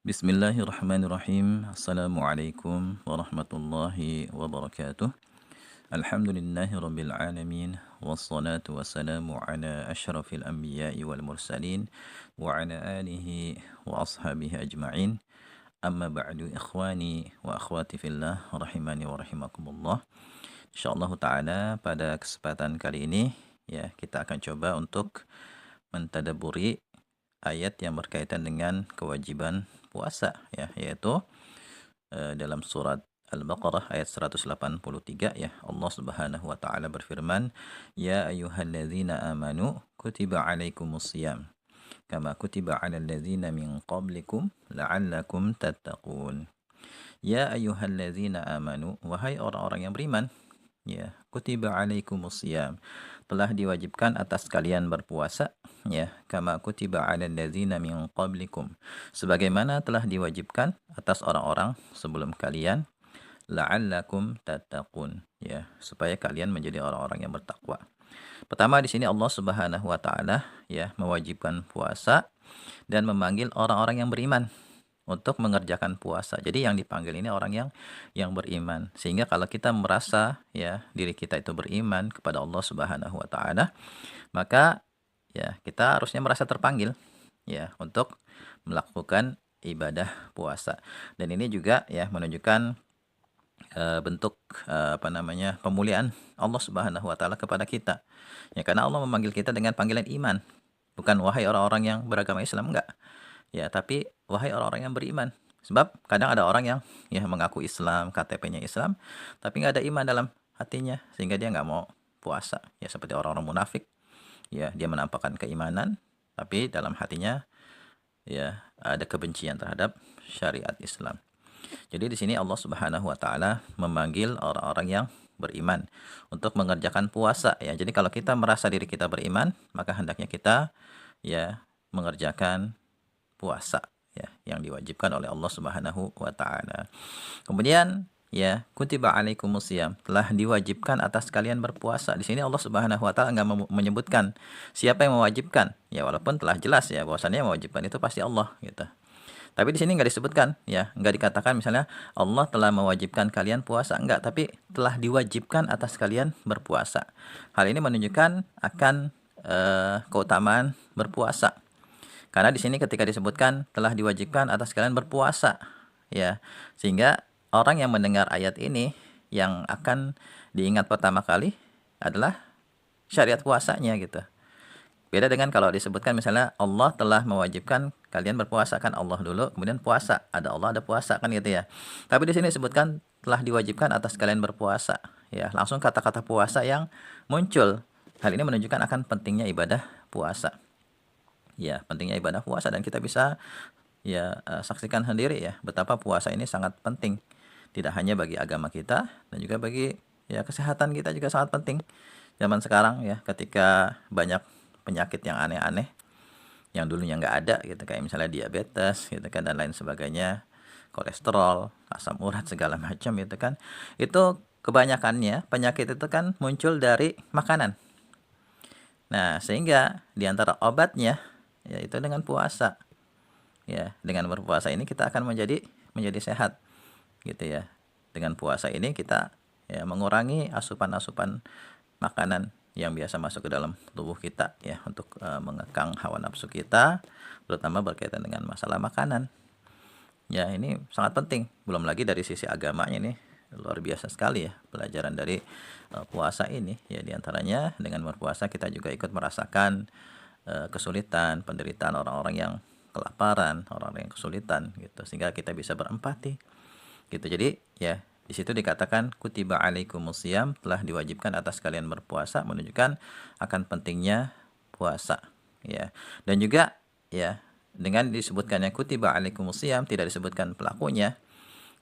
Bismillahirrahmanirrahim. Assalamualaikum warahmatullahi wabarakatuh. Alhamdulillahi rabbil alamin. Wassalatu wassalamu ala ashrafil anbiya'i wal mursalin wa ala alihi wa ashabihi ajma'in. Amma ba'du ikhwani wa akhwati fillah rahimani wa rahimakumullah. Insyaallah taala pada kesempatan kali ini ya kita akan coba untuk mentadabburi ayat yang berkaitan dengan kewajiban puasa ya, yaitu dalam surat Al-Baqarah ayat 183 ya. Allah Subhanahu wa taala berfirman, "Ya ayyuhalladzina amanu kutiba alaikumusiyam kama kutiba alal ladzina min qablikum la'allakum tattaqun." Ya ayyuhalladzina amanu, wahai orang-orang yang beriman, ya, kutiba alaikumusiyam, telah diwajibkan atas kalian berpuasa, ya, kama kutiba alal ladzina min qablikum, sebagaimana telah diwajibkan atas orang-orang sebelum kalian, la'allakum tattaqun, ya, supaya kalian menjadi orang-orang yang bertakwa. Pertama di sini Allah Subhanahu wa taala ya mewajibkan puasa dan memanggil orang-orang yang beriman untuk mengerjakan puasa. Jadi yang dipanggil ini orang yang beriman. Sehingga kalau kita merasa ya diri kita itu beriman kepada Allah Subhanahu wa taala, maka ya kita harusnya merasa terpanggil ya untuk melakukan ibadah puasa. Dan ini juga ya menunjukkan bentuk pemuliaan Allah Subhanahu wa taala kepada kita. Ya karena Allah memanggil kita dengan panggilan iman. Bukan wahai orang-orang yang beragama Islam, enggak. Ya, tapi wahai orang-orang yang beriman. Sebab kadang ada orang yang ya mengaku Islam, KTP-nya Islam, tapi nggak ada iman dalam hatinya, sehingga dia nggak mau puasa. Ya seperti orang-orang munafik, ya dia menampakkan keimanan, tapi dalam hatinya ya ada kebencian terhadap syariat Islam. Jadi di sini Allah Subhanahu wa taala memanggil orang-orang yang beriman untuk mengerjakan puasa ya. Jadi kalau kita merasa diri kita beriman, maka hendaknya kita ya mengerjakan puasa ya yang diwajibkan oleh Allah Subhanahu wa taala. Kemudian ya kutiba alaikumusiyam, telah diwajibkan atas kalian berpuasa. Di sini Allah Subhanahu wa taala enggak menyebutkan siapa yang mewajibkan. Ya walaupun telah jelas ya bahwasannya yang mewajibkan itu pasti Allah gitu. Tapi di sini enggak disebutkan ya, enggak dikatakan misalnya Allah telah mewajibkan kalian puasa, enggak, tapi telah diwajibkan atas kalian berpuasa. Hal ini menunjukkan akan keutamaan berpuasa. Karena di sini ketika disebutkan telah diwajibkan atas kalian berpuasa, ya, sehingga orang yang mendengar ayat ini yang akan diingat pertama kali adalah syariat puasanya gitu. Beda dengan kalau disebutkan misalnya Allah telah mewajibkan kalian berpuasa, kan Allah dulu, kemudian puasa, ada Allah ada puasa kan gitu ya. Tapi di sini disebutkan telah diwajibkan atas kalian berpuasa, ya, langsung kata-kata puasa yang muncul. Hal ini menunjukkan akan pentingnya ibadah puasa. Ya, pentingnya ibadah puasa, dan kita bisa ya saksikan sendiri ya betapa puasa ini sangat penting. Tidak hanya bagi agama kita dan juga bagi ya kesehatan kita juga sangat penting. Zaman sekarang ya ketika banyak penyakit yang aneh-aneh yang dulunya nggak ada gitu, kayak misalnya diabetes gitu kan dan lain sebagainya, kolesterol, asam urat segala macam gitu kan. Itu kebanyakannya penyakit itu kan muncul dari makanan. Nah, sehingga di antara obatnya yaitu dengan puasa. Ya, dengan berpuasa ini kita akan menjadi sehat gitu ya. Dengan puasa ini kita ya mengurangi asupan-asupan makanan yang biasa masuk ke dalam tubuh kita ya untuk mengekang hawa nafsu kita, terutama berkaitan dengan masalah makanan. Ya, ini sangat penting. Belum lagi dari sisi agamanya nih luar biasa sekali ya pelajaran dari puasa ini ya, diantaranya dengan berpuasa kita juga ikut merasakan kesulitan, penderitaan orang-orang yang kelaparan, orang-orang yang kesulitan gitu, sehingga kita bisa berempati gitu. Jadi ya di situ dikatakan kutiba alaikumusiyam, telah diwajibkan atas kalian berpuasa, menunjukkan akan pentingnya puasa ya. Dan juga ya dengan disebutkannya kutiba alaikumusiyam, tidak disebutkan pelakunya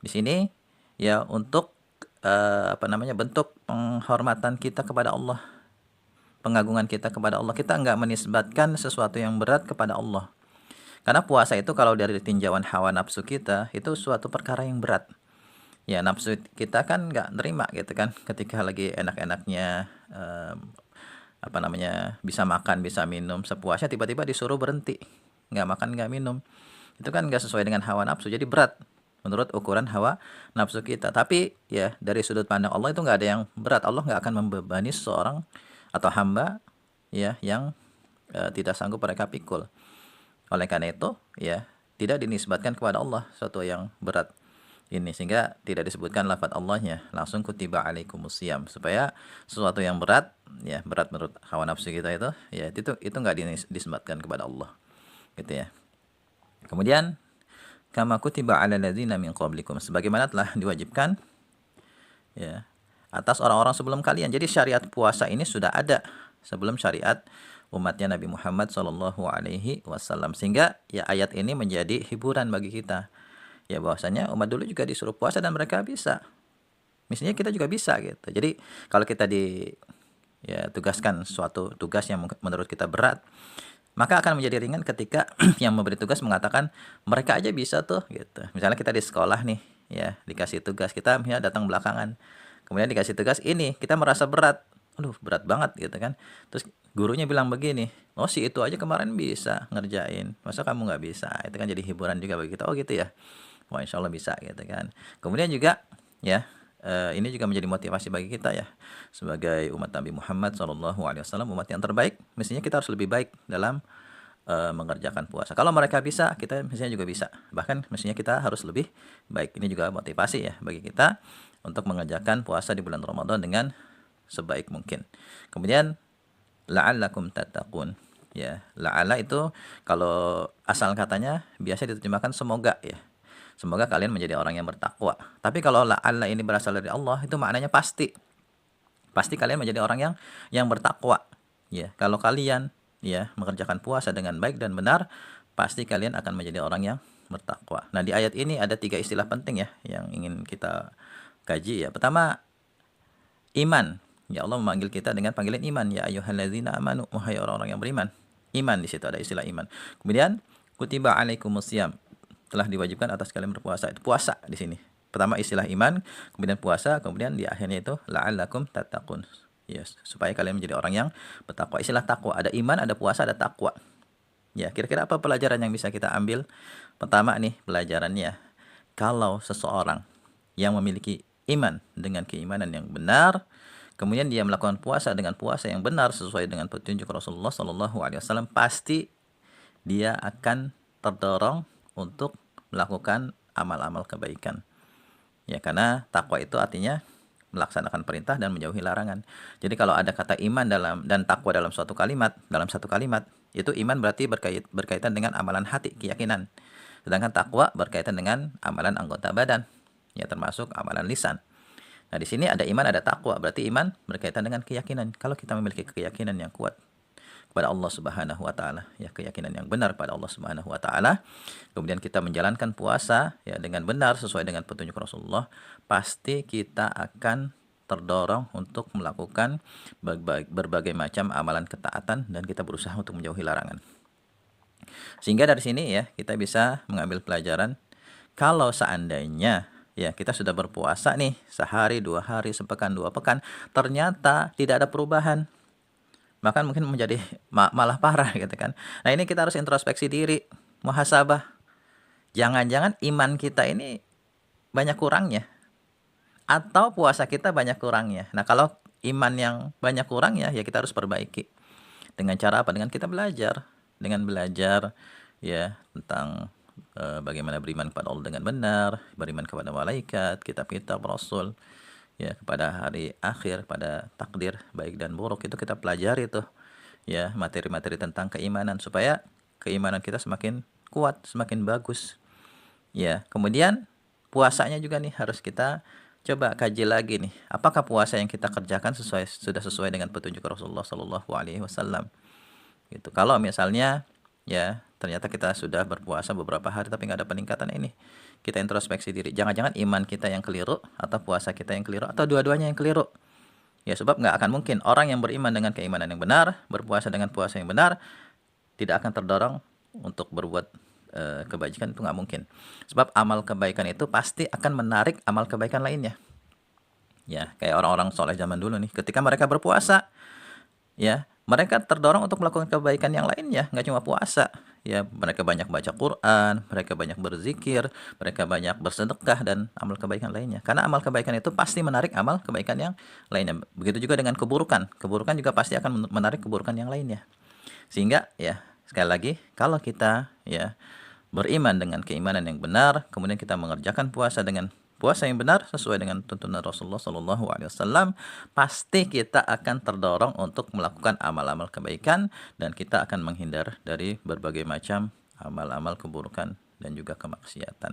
di sini ya untuk bentuk penghormatan kita kepada Allah, pengagungan kita kepada Allah. Kita enggak menisbatkan sesuatu yang berat kepada Allah. Karena puasa itu kalau dari tinjauan hawa nafsu kita, itu suatu perkara yang berat. Ya, nafsu kita kan enggak nerima gitu kan. Ketika lagi enak-enaknya bisa makan, bisa minum sepuasnya, tiba-tiba disuruh berhenti. Enggak makan, enggak minum. itu kan nggak sesuai dengan hawa nafsu, jadi berat menurut ukuran hawa nafsu kita. Tapi ya dari sudut pandang Allah itu nggak ada yang berat. Allah nggak akan membebani seseorang atau hamba ya yang tidak sanggup mereka pikul. Oleh karena itu ya tidak dinisbatkan kepada Allah suatu yang berat ini, sehingga tidak disebutkan lafaz Allahnya, langsung kutiba alaikumusiyam, supaya sesuatu yang berat ya berat menurut hawa nafsu kita itu ya itu nggak dinisbatkan kepada Allah gitu ya. Kemudian kama kutiba ala ladzina min qablikum, sebagaimana telah diwajibkan ya atas orang-orang sebelum kalian. Jadi syariat puasa ini sudah ada sebelum syariat umatnya Nabi Muhammad sallallahu alaihi wasallam, sehingga ya ayat ini menjadi hiburan bagi kita. Ya bahwasanya umat dulu juga disuruh puasa dan mereka bisa. Mestinya kita juga bisa gitu. Jadi kalau kita ya tugaskan suatu tugas yang menurut kita berat, maka akan menjadi ringan ketika yang memberi tugas mengatakan mereka aja bisa tuh gitu. Misalnya kita di sekolah nih ya dikasih tugas, kita misalnya datang belakangan, kemudian dikasih tugas ini kita merasa berat, aduh berat banget gitu kan. Terus gurunya bilang begini, oh si itu aja kemarin bisa ngerjain, masa kamu nggak bisa? Itu kan jadi hiburan juga bagi kita. Oh gitu ya, wah insya Allah bisa gitu kan. Kemudian juga ya ini juga menjadi motivasi bagi kita ya sebagai umat Nabi Muhammad SAW, umat yang terbaik. Mestinya kita harus lebih baik dalam mengerjakan puasa. Kalau mereka bisa, kita mestinya juga bisa. Bahkan mestinya kita harus lebih baik. Ini juga motivasi ya bagi kita untuk mengerjakan puasa di bulan Ramadan dengan sebaik mungkin. Kemudian la'allakum tattaqun. Ya, la'alla itu kalau asal katanya biasa diterjemahkan semoga ya. Semoga kalian menjadi orang yang bertakwa. Tapi kalau la'alla ini berasal dari Allah, itu maknanya pasti. Pasti kalian menjadi orang yang bertakwa. Ya, kalau kalian ya mengerjakan puasa dengan baik dan benar, pasti kalian akan menjadi orang yang bertakwa. Nah, di ayat ini ada 3 istilah penting ya yang ingin kita kaji ya. Pertama, iman. Ya Allah memanggil kita dengan panggilan iman, ya ayyuhalladzina amanu, wahai orang-orang yang beriman. Iman, di situ ada istilah iman. Kemudian kutiba alaikumusiyam, telah diwajibkan atas kalian berpuasa. Itu puasa di sini. Pertama istilah iman, kemudian puasa, kemudian di akhirnya itu la'allakum tattaqun. Yes, supaya kalian menjadi orang yang bertakwa. Istilah takwa, ada iman, ada puasa, ada takwa. Ya, kira-kira apa pelajaran yang bisa kita ambil? Pertama nih pelajarannya, kalau seseorang yang memiliki iman dengan keimanan yang benar, kemudian dia melakukan puasa dengan puasa yang benar sesuai dengan petunjuk Rasulullah SAW, pasti dia akan terdorong untuk melakukan amal-amal kebaikan. Ya, karena takwa itu artinya melaksanakan perintah dan menjauhi larangan. Jadi kalau ada kata iman dan takwa dalam satu kalimat, itu iman berarti berkaitan dengan amalan hati, keyakinan. Sedangkan takwa berkaitan dengan amalan anggota badan, ya termasuk amalan lisan. Nah, di sini ada iman, ada takwa, berarti iman berkaitan dengan keyakinan. Kalau kita memiliki keyakinan yang kuat kepada Allah Subhanahu wa taala, ya keyakinan yang benar pada Allah Subhanahu wa taala, kemudian kita menjalankan puasa ya dengan benar sesuai dengan petunjuk Rasulullah, pasti kita akan terdorong untuk melakukan berbagai macam amalan ketaatan dan kita berusaha untuk menjauhi larangan. Sehingga dari sini ya kita bisa mengambil pelajaran, kalau seandainya ya kita sudah berpuasa nih sehari, 2 hari, sepekan, 2 pekan, ternyata tidak ada perubahan, maka mungkin menjadi malah parah gitu kan. Nah, ini kita harus introspeksi diri, muhasabah. Jangan-jangan iman kita ini banyak kurangnya, atau puasa kita banyak kurangnya. Nah, kalau iman yang banyak kurangnya, ya kita harus perbaiki. Dengan cara apa? Dengan kita belajar. Dengan belajar ya tentang bagaimana beriman kepada Allah dengan benar, beriman kepada malaikat, kitab-kitab, rasul, ya kepada hari akhir, pada takdir baik dan buruk, itu kita pelajari tuh ya materi-materi tentang keimanan supaya keimanan kita semakin kuat, semakin bagus. Ya, kemudian puasanya juga nih harus kita coba kaji lagi nih. Apakah puasa yang kita kerjakan sudah sesuai dengan petunjuk Rasulullah Shallallahu alaihi wasallam? Gitu. Kalau misalnya ya ternyata kita sudah berpuasa beberapa hari tapi nggak ada peningkatan, ini kita introspeksi diri. Jangan-jangan iman kita yang keliru atau puasa kita yang keliru atau dua-duanya yang keliru. Ya sebab nggak akan mungkin orang yang beriman dengan keimanan yang benar, berpuasa dengan puasa yang benar, tidak akan terdorong untuk berbuat kebajikan, itu nggak mungkin. Sebab amal kebaikan itu pasti akan menarik amal kebaikan lainnya. Ya kayak orang-orang soleh zaman dulu nih, ketika mereka berpuasa, ya mereka terdorong untuk melakukan kebaikan yang lainnya, nggak cuma puasa. Ya, mereka banyak baca Quran, mereka banyak berzikir, mereka banyak bersedekah dan amal kebaikan lainnya. Karena amal kebaikan itu pasti menarik amal kebaikan yang lainnya. Begitu juga dengan keburukan. Keburukan juga pasti akan menarik keburukan yang lainnya. Sehingga ya, sekali lagi, kalau kita ya beriman dengan keimanan yang benar, kemudian kita mengerjakan puasa dengan puasa yang benar sesuai dengan tuntunan Rasulullah Shallallahu Alaihi Wasallam, pasti kita akan terdorong untuk melakukan amal-amal kebaikan dan kita akan menghindar dari berbagai macam amal-amal keburukan dan juga kemaksiatan.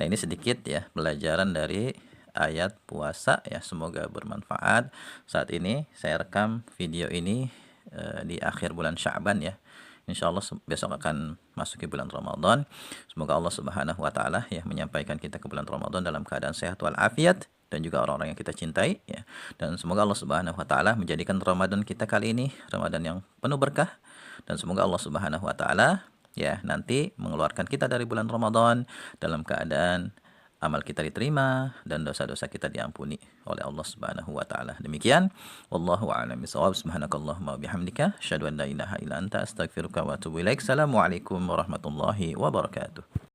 Nah, ini sedikit ya pelajaran dari ayat puasa ya, semoga bermanfaat. Saat ini saya rekam video ini di akhir bulan Sya'ban ya. Insya Allah besok akan masuki bulan Ramadan. Semoga Allah Subhanahu wa taala ya menyampaikan kita ke bulan Ramadan dalam keadaan sehat walafiat dan juga orang-orang yang kita cintai ya. Dan semoga Allah Subhanahu wa taala menjadikan Ramadan kita kali ini Ramadan yang penuh berkah, dan semoga Allah Subhanahu wa taala ya nanti mengeluarkan kita dari bulan Ramadan dalam keadaan amal kita diterima dan dosa-dosa kita diampuni oleh Allah Subhanahu wa taala. Demikian, wallahu a'lam bishawab. Subhanakallahumma wa bihamdika asyhadu an la ilaha illa anta astaghfiruka wa atubu ilaik. Assalamualaikum warahmatullahi wabarakatuh.